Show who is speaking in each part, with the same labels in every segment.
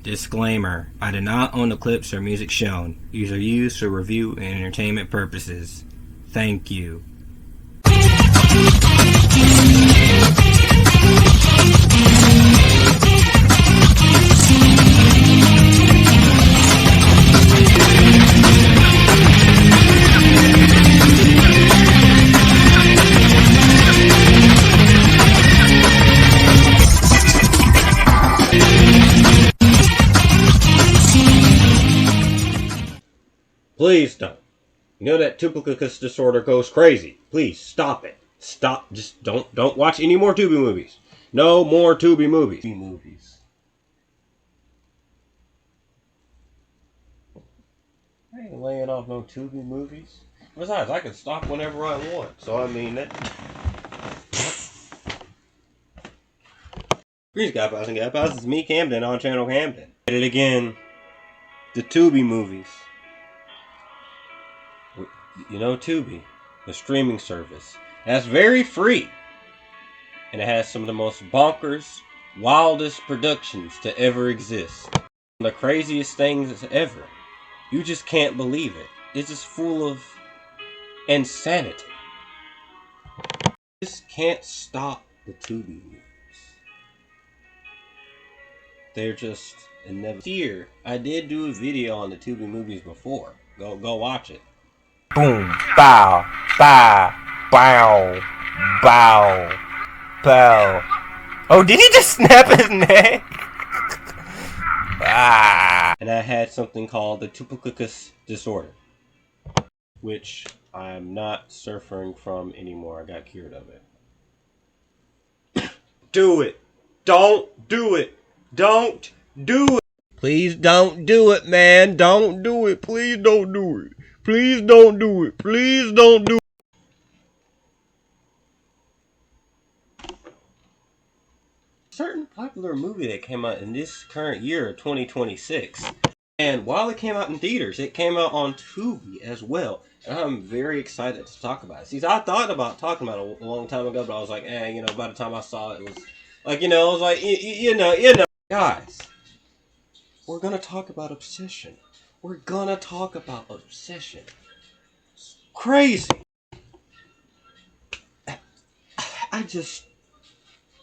Speaker 1: Disclaimer: I do not own the clips or music shown. These are used for review and entertainment purposes. Thank you.
Speaker 2: Please don't. You know that Tubi disorder goes crazy. Please stop it. Stop. Just don't watch any more Tubi movies. No more Tubi movies. I ain't laying off no Tubi movies. Besides, I can stop whenever I want. So I mean that. Greetings, guy pals and gal pals. It's me, Camden, on channel Camden. Did it again. The Tubi movies. You know Tubi, the streaming service, that's very free, and it has some of the most bonkers, wildest productions to ever exist. The craziest things ever. You just can't believe it. It's just full of insanity. You just can't stop the Tubi movies. They're just inevitable. Here, I did do a video on the Tubi movies before. Go watch it.
Speaker 3: Boom, bow, bow, bow, bow, bow. Oh, did he just snap his neck?
Speaker 2: And I had something called the Tubi disorder, which I'm not suffering from anymore. I got cured of it. Do it. Don't do it. Don't do it. Please don't do it, man. Don't do it. Please don't do it. Please don't do it. Please don't do it. Certain popular movie that came out in this current year, 2026. And while it came out in theaters, it came out on Tubi as well. And I'm very excited to talk about it. See, I thought about talking about it a long time ago, but I was like, by the time I saw it, it was like, I was like, you know. Guys, we're going to talk about obsession. We're going to talk about obsession. It's crazy.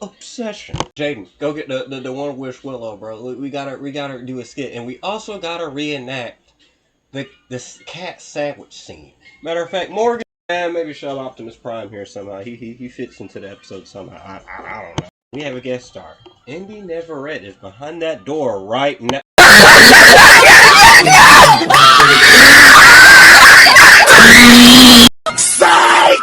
Speaker 2: Obsession. Jaden, go get the One Wish Willow, bro. We gotta do a skit, and we also gotta reenact this cat sandwich scene. Matter of fact, Morgan, maybe show Optimus Prime here somehow. He fits into the episode somehow. I don't know. We have a guest star. Indy Neverett is behind that door right now. Psych!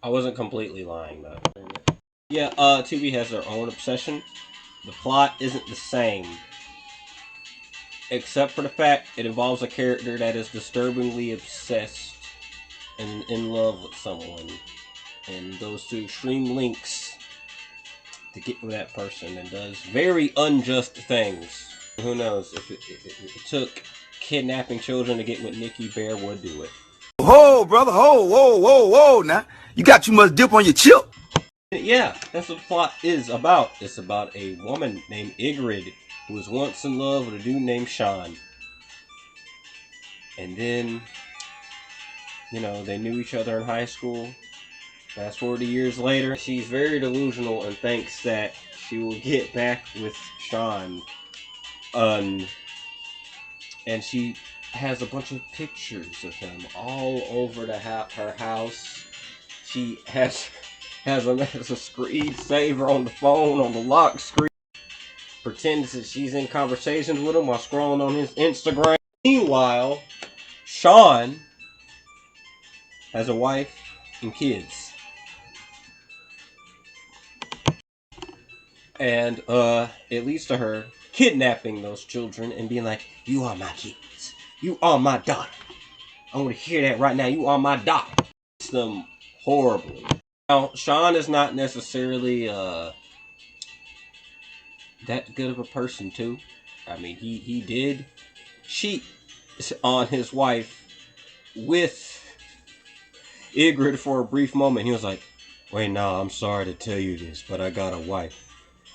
Speaker 2: I wasn't completely lying though. Yeah, Tubi has their own obsession. The plot isn't the same, except for the fact it involves a character that is disturbingly obsessed and in love with someone, and goes to extreme lengths to get with that person, and does very unjust things. Who knows, if it took kidnapping children to get what Nikki Bear would do it.
Speaker 4: Whoa, brother, whoa, now. You got too much dip on your chip.
Speaker 2: Yeah, that's what the plot is about. It's about a woman named Ygritte who was once in love with a dude named Sean. And then, they knew each other in high school. Fast forward to years later, she's very delusional and thinks that she will get back with Sean. And she has a bunch of pictures of him all over her house. She has a screensaver on the phone, on the lock screen. Pretends that she's in conversations with him while scrolling on his Instagram. Meanwhile, Sean has a wife and kids. And it leads to her kidnapping those children and being like, "You are my kids. You are my daughter. I want to hear that right now. You are my daughter." It's them horribly. Now, Sean is not necessarily that good of a person too. I mean, he did cheat on his wife with Ingrid for a brief moment. He was like, wait, no, I'm sorry to tell you this, but I got a wife.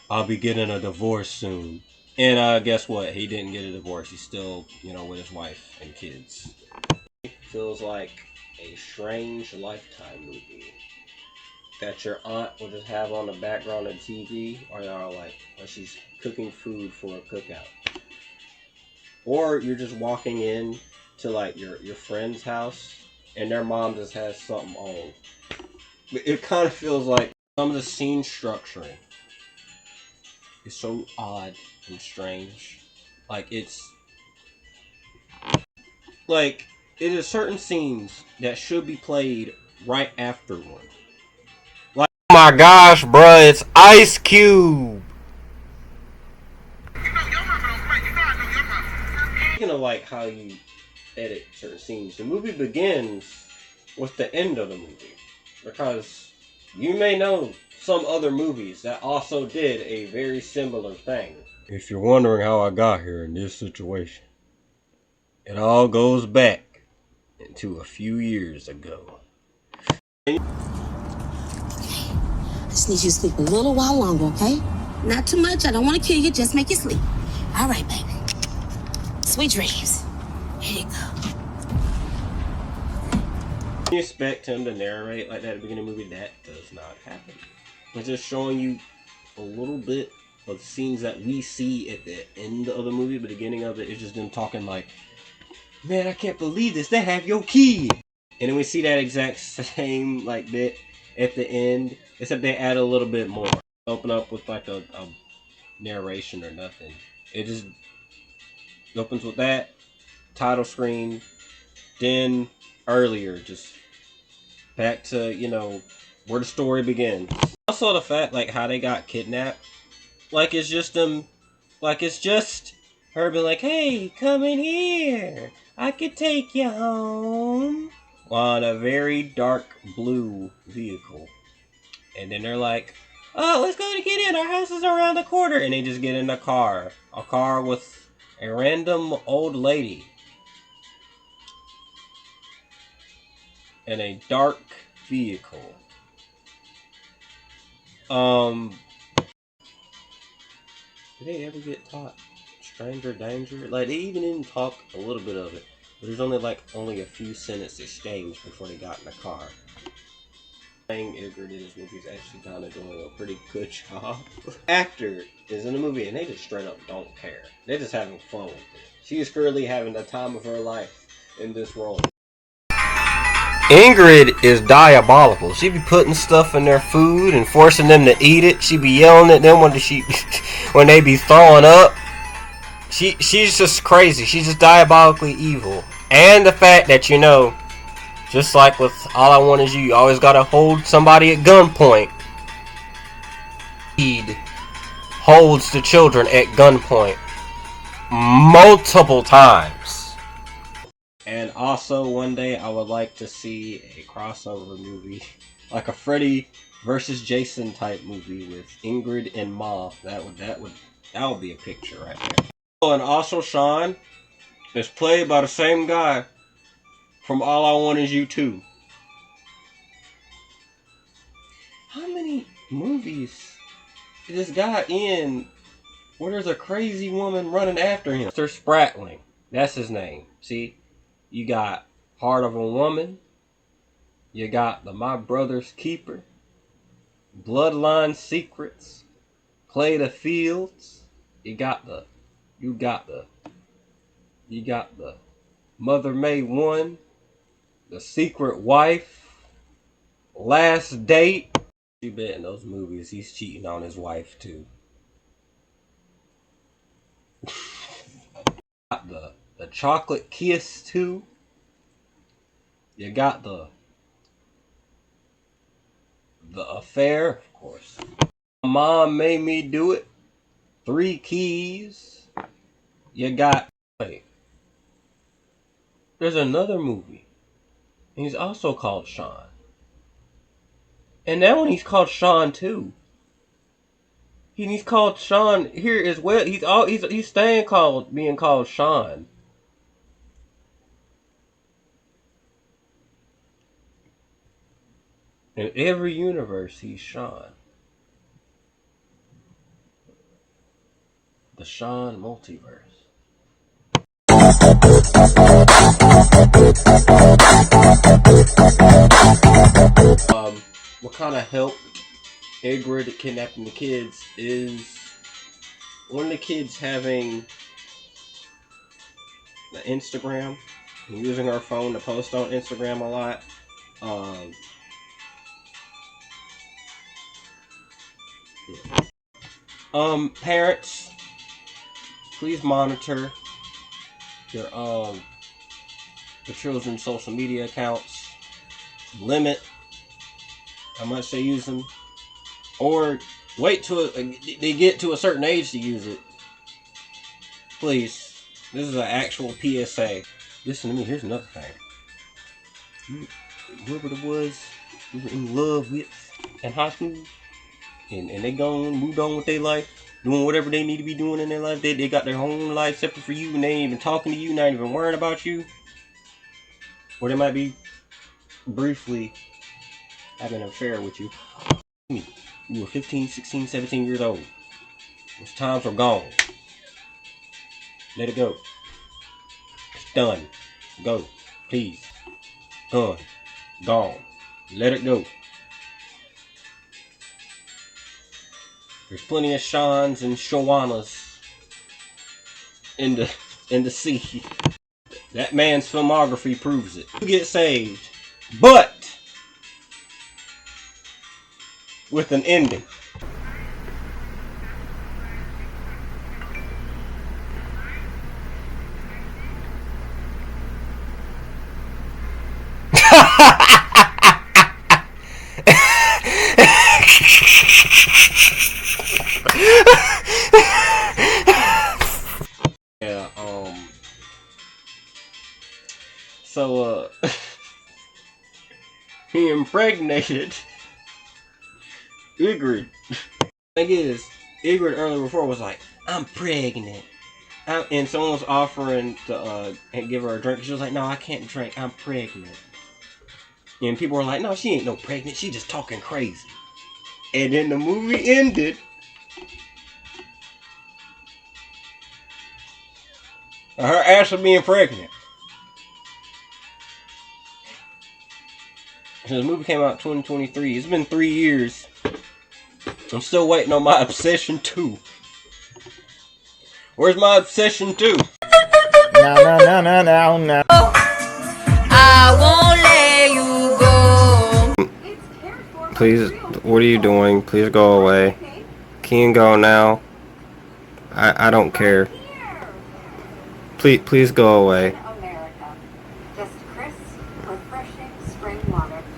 Speaker 2: I'll be getting a divorce soon. And guess what? He didn't get a divorce. He's still, with his wife and kids. Feels like a strange Lifetime movie that your aunt will just have on the background of TV, or she's cooking food for a cookout. Or you're just walking in to like your friend's house and their mom just has something on. It kind of feels like some of the scene structuring is so odd and strange. It is certain scenes that should be played right after one.
Speaker 3: Oh my gosh, bruh, it's Ice Cube.
Speaker 2: Speaking of how you edit certain scenes, the movie begins with the end of the movie, because you may know some other movies that also did a very similar thing. If you're wondering how I got here in this situation, it all goes back into a few years ago.
Speaker 5: I just need you to sleep a little while longer, okay? Not too much. I don't want to kill you. Just make you sleep. All right, baby. Sweet dreams. Here you go.
Speaker 2: You expect him to narrate like that at the beginning of the movie. That does not happen. It's just showing you a little bit of scenes that we see at the end of the movie. The beginning of it is just them talking like, man, I can't believe this. They have your key. And then we see that exact same bit at the end, except they add a little bit more. Open up with a narration or nothing. It just opens with that title screen. Then earlier, just back to where the story begins. Also the fact how they got kidnapped. It's just them. It's just her being like, hey, come in here. I could take you home. On a very dark blue vehicle. And then they're like, oh, let's go to get in. Our house is around the corner. And they just get in a car. A car with a random old lady. And a dark vehicle. Did they ever get taught stranger danger? They even didn't talk a little bit of it. But there's only a few sentences exchanged before they got in the car. Playing Ingrid in this movie is actually kind of doing a pretty good job. Actor is in the movie and they just straight up don't care. They're just having fun with it. She is currently having the time of her life in this role.
Speaker 3: Ingrid is diabolical. She be putting stuff in their food and forcing them to eat it. She be yelling at them when they be throwing up. She's just crazy. She's just diabolically evil. And the fact that, just like with All I Want Is You always gotta hold somebody at gunpoint. He holds the children at gunpoint multiple times.
Speaker 2: And also, one day I would like to see a crossover movie, like a Freddy versus Jason type movie with Ingrid and Ma. That would be a picture right there. Oh, and also Sean is played by the same guy from All I Want Is You 2. How many movies is this guy in where there's a crazy woman running after him? Mr. Spratling. That's his name. See? You got Heart of a Woman. You got the My Brother's Keeper. Bloodline Secrets. Play the Fields. You got the Mother May 1. The Secret Wife. Last Date. You bet in those movies he's cheating on his wife too. Got the Chocolate Kiss 2. You got the Affair, of course. Mom Made Me Do It. 3 Keys. You got. Wait. There's another movie. He's also called Sean. And that one he's called Sean too. He's called Sean here as well. He's staying being called Sean. In every universe, he's Sean. The Sean multiverse. What kind of helped Edward at kidnapping the kids is one of the kids having the Instagram, using our phone to post on Instagram a lot. Parents, please monitor your the children's social media accounts. Limit how much they use them, or wait till they get to a certain age to use it. Please, this is an actual PSA. Listen to me. Here's another thing. Whoever it was you were in love with in high school, and they moved on with their life, doing whatever they need to be doing in their life. They got their own life separate for you, and they ain't even talking to you, not even worrying about you. Or they might be briefly having an affair with you. You were 15, 16, 17 years old. Those times are gone. Let it go. It's done. Go. Please. Gone. Gone. Let it go. There's plenty of Seans and Shawanas in the sea. That man's filmography proves it. You get saved, but with an ending. Yeah, so he impregnated Ygritte. Thing is, Ygritte earlier before was like, I'm pregnant. And someone was offering to give her a drink. She was like, no, I can't drink. I'm pregnant. And people were like, no, she ain't no pregnant. She just talking crazy. And then the movie ended. Her actually being pregnant. So the movie came out in 2023. It's been 3 years. I'm still waiting on my Obsession 2. Where's my Obsession 2?
Speaker 6: No. I won't let you go.
Speaker 3: Please, what are you doing? Please go away. Can you go now? I don't care. Please go away.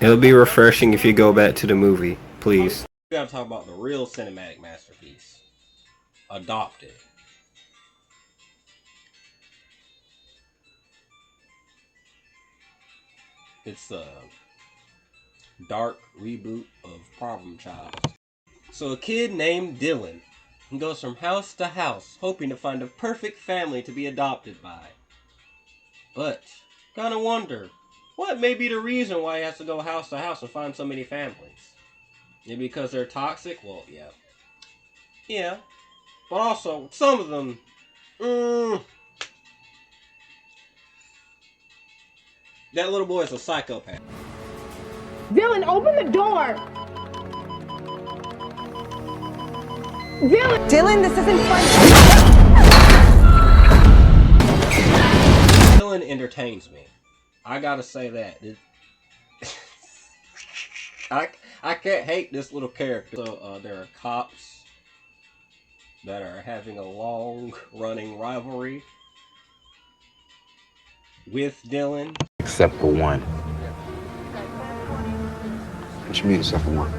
Speaker 3: It'll be refreshing if you go back to the movie, please.
Speaker 2: We gotta talk about the real cinematic masterpiece. Adopted. It's a dark reboot of Problem Child. So a kid named Dylan goes from house to house hoping to find a perfect family to be adopted by. But, kinda wonder, what may be the reason why he has to go house to house and find so many families? Maybe because they're toxic? Well, yeah. Yeah. But also, some of them, that little boy is a psychopath.
Speaker 7: Dylan, open the door! Dylan, this isn't fun.
Speaker 2: Dylan entertains me. I gotta say that. I can't hate this little character. So there are cops that are having a long-running rivalry with Dylan.
Speaker 8: Except for one. What you mean, except for one?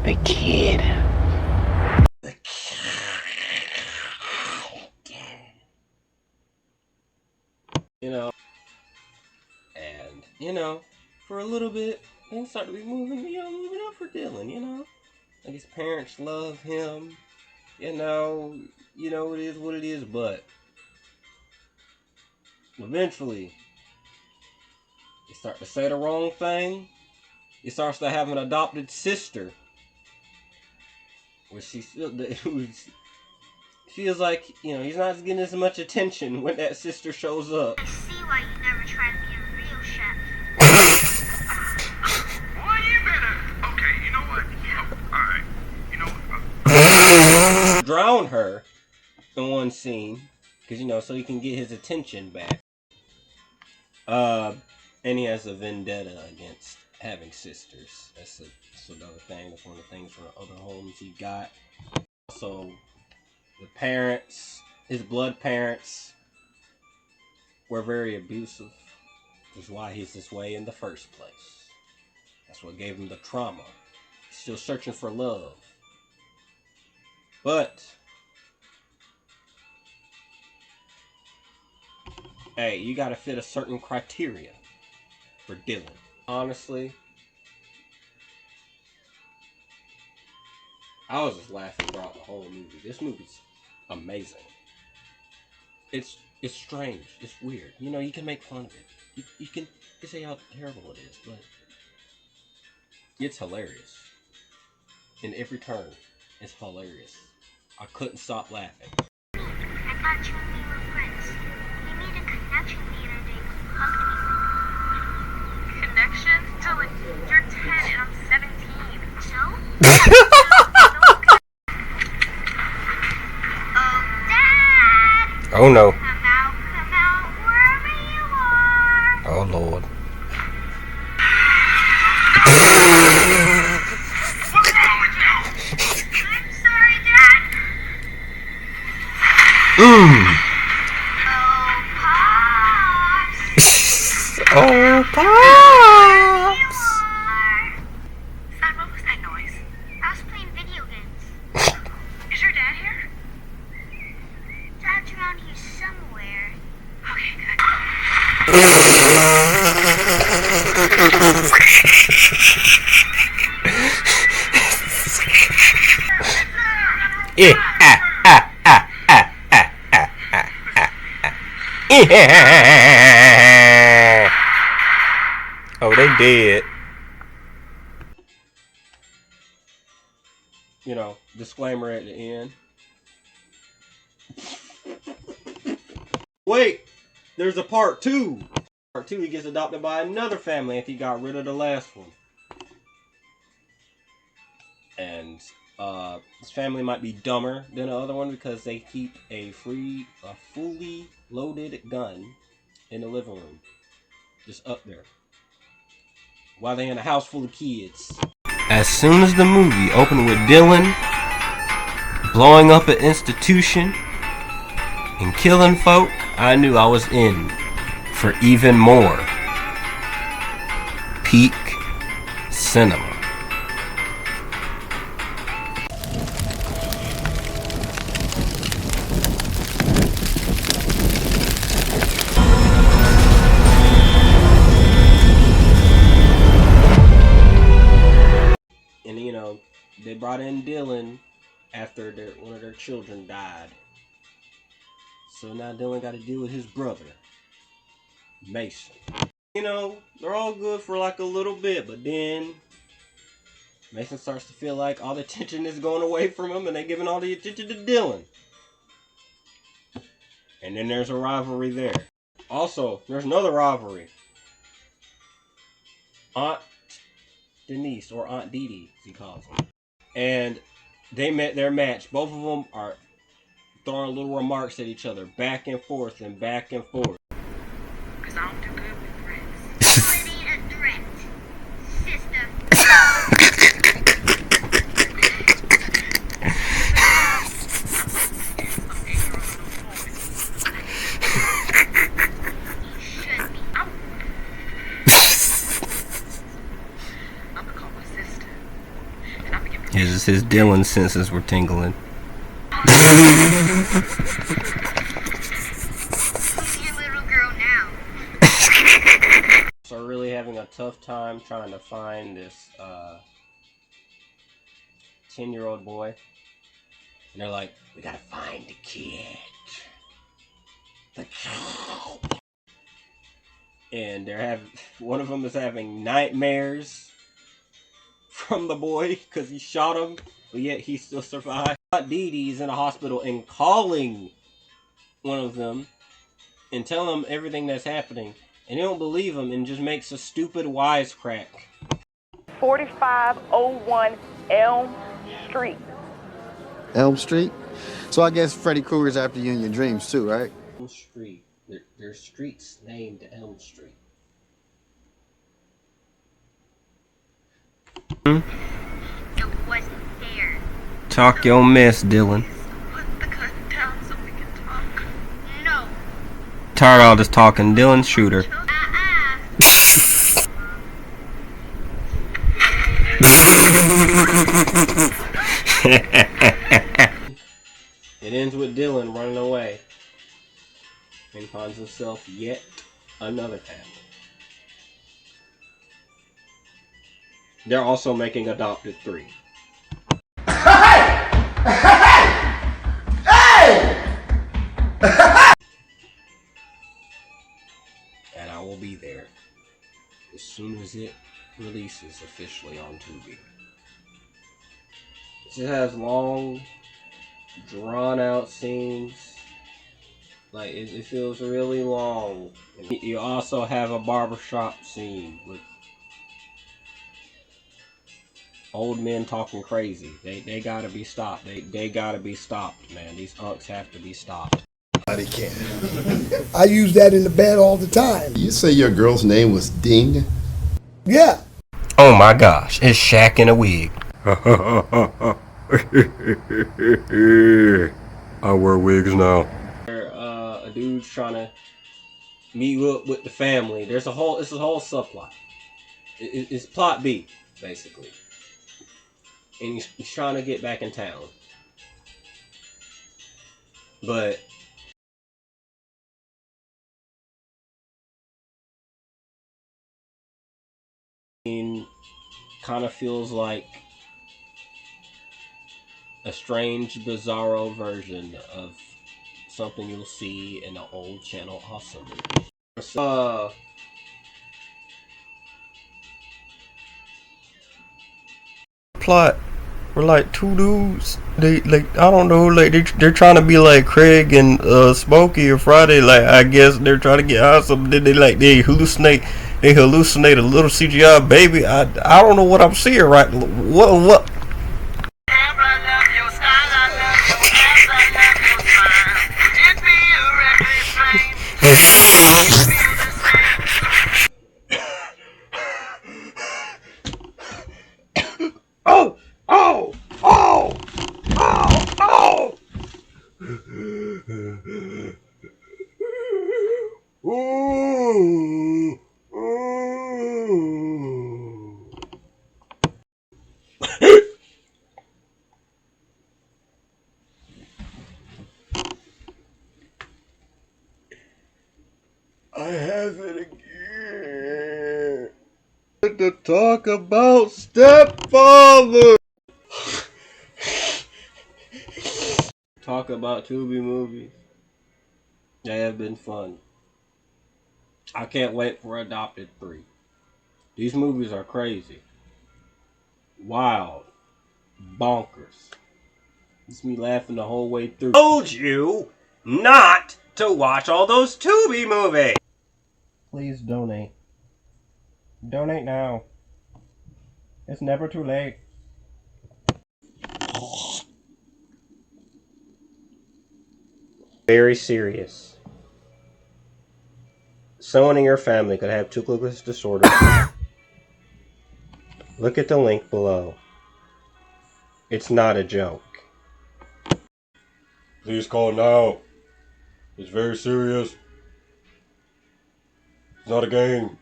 Speaker 8: The kid.
Speaker 2: You know, and for a little bit, things start to be moving up for Dylan. Like his parents love him. It is what it is, but eventually You start to say the wrong thing. He starts to have an adopted sister. Where she feels like, you know, he's not getting as much attention when that sister shows up.
Speaker 6: I see why you never tried to be a real chef.
Speaker 9: Boy, you better. Okay, you know what? Alright. You know what?
Speaker 2: Drown her in one scene. Because, you know, so he can get his attention back. And he has a vendetta against having sisters. That's another thing. That's one of the things from the other homes he got. Also, the parents, his blood parents, were very abusive. Which is why he's this way in the first place. That's what gave him the trauma. He's still searching for love. But hey, you gotta fit a certain criteria for Dylan. Honestly, I was just laughing throughout the whole movie. This movie's amazing. It's strange. It's weird. You know, you can make fun of it. You can say how terrible it is, but it's hilarious. In every turn, it's hilarious. I couldn't stop laughing.
Speaker 6: I thought you and me were friends. You made a connection the other day when you hugged me.
Speaker 10: Connection? Dylan, you're 10 and I'm 17.
Speaker 6: So? Oh, Dad!
Speaker 3: Oh no.
Speaker 6: Come out, wherever you are.
Speaker 3: Oh Lord.
Speaker 9: What's wrong with you?
Speaker 6: I'm sorry, Dad. Oh, Pops.
Speaker 3: Oh, Pops.
Speaker 10: Son, what was that noise?
Speaker 6: I was playing video games.
Speaker 10: Is your dad here?
Speaker 6: Dad's around here somewhere.
Speaker 10: Okay, good.
Speaker 3: Yeah. Yeah. Oh, they did.
Speaker 2: You know, disclaimer at the end. Wait! There's a part 2! Part 2, he gets adopted by another family after he got rid of the last one. And, his family might be dumber than the other one because they keep a fully loaded gun in the living room. Just up there. While they're in a house full of kids.
Speaker 3: As soon as the movie opened with Dylan blowing up an institution and killing folk, I knew I was in for even more peak cinema.
Speaker 2: And, you know, they brought in Dylan after one of their children died. So now Dylan got to deal with his brother, Mason. You know, they're all good for like a little bit, but then Mason starts to feel like all the attention is going away from him and they're giving all the attention to Dylan. And then there's a rivalry there. Also, there's another rivalry. Aunt Denise, or Aunt Dee Dee, as he calls them. And they met their match. Both of them are throwing little remarks at each other, back and forth and back and forth.
Speaker 10: Because I don't do good with threats.
Speaker 6: Oh, it ain't a threat, sister.
Speaker 3: His Dylan senses were tingling.
Speaker 6: Who's your little girl now?
Speaker 2: So really having a tough time trying to find this 10-year-old boy. And they're like, we gotta find the kid. The kid. and one of them is having nightmares from the boy because he shot him, but yet he still survived. Dee Dee's in a hospital and calling one of them and telling them everything that's happening, and they don't believe him and just makes a stupid wisecrack.
Speaker 10: 4501 Elm Street.
Speaker 11: Elm Street? So I guess Freddy Krueger's after you in your dreams too, right?
Speaker 2: Elm Street. There's streets named Elm Street.
Speaker 6: It wasn't there.
Speaker 3: Talk your mess, Dylan.
Speaker 10: Put the curtain down so we can talk.
Speaker 6: No.
Speaker 3: Tired of all this talking, Dylan. Shooter.
Speaker 2: It ends with Dylan running away and finds himself yet another family. They're also making Adopted 3. And I will be there as soon as it releases officially on Tubi. It just has long, drawn-out scenes. Like, it feels really long. You also have a barbershop scene with old men talking crazy. They gotta be stopped. They gotta be stopped, man. These unks have to be stopped.
Speaker 12: They can. I use that in the bed all the time.
Speaker 13: You say your girl's name was Ding?
Speaker 12: Yeah.
Speaker 3: Oh my gosh, it's Shaq in a wig. I wear wigs now.
Speaker 2: A dude's trying to meet up with the family. It's a whole subplot. It's plot B, basically. And he's trying to get back in town. But kind of feels like a strange, bizarro version of something you'll see in the old Channel Awesome.
Speaker 3: Plot. We're like two dudes. They like I don't know. Like they're trying to be like Craig and Smokey or Friday. Like I guess they're trying to get awesome. Then they hallucinate. They hallucinate a little CGI baby. I don't know what I'm seeing right. What?
Speaker 2: Oh! Oh! Oh! Oh! Oh! Ooh! Ooh! I have it again. To talk about Stepfather. Talk about Tubi movies. They have been fun. I can't wait for Adopted 3. These movies are crazy. Wild. Bonkers. It's me laughing the whole way through. Told you not to watch all those Tubi movies. Please donate. Donate now. It's never too late. Very serious. Someone in your family could have glucose disorder. Look at the link below. It's not a joke. Please call now. It's very serious. It's not a game.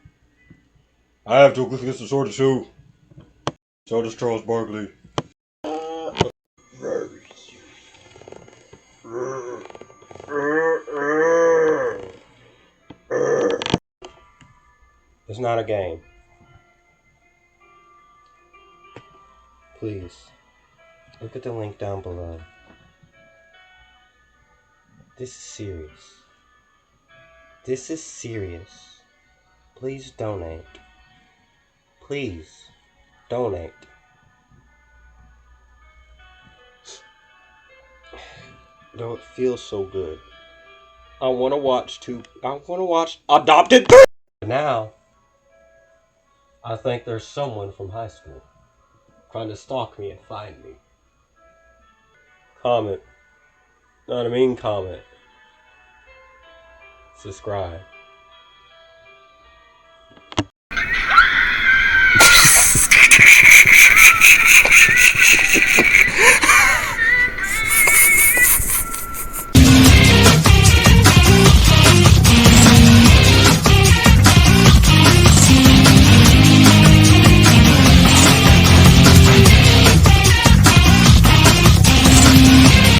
Speaker 2: I have glucose disorder too. So does Charles Barkley. It's not a game. Please, look at the link down below. This is serious. This is serious.
Speaker 3: Please donate. Please donate. Though it feels so good. I want to watch Adopted 3! Now, I think there's someone from high school trying to stalk me and find me. Comment. Not a mean comment. Subscribe.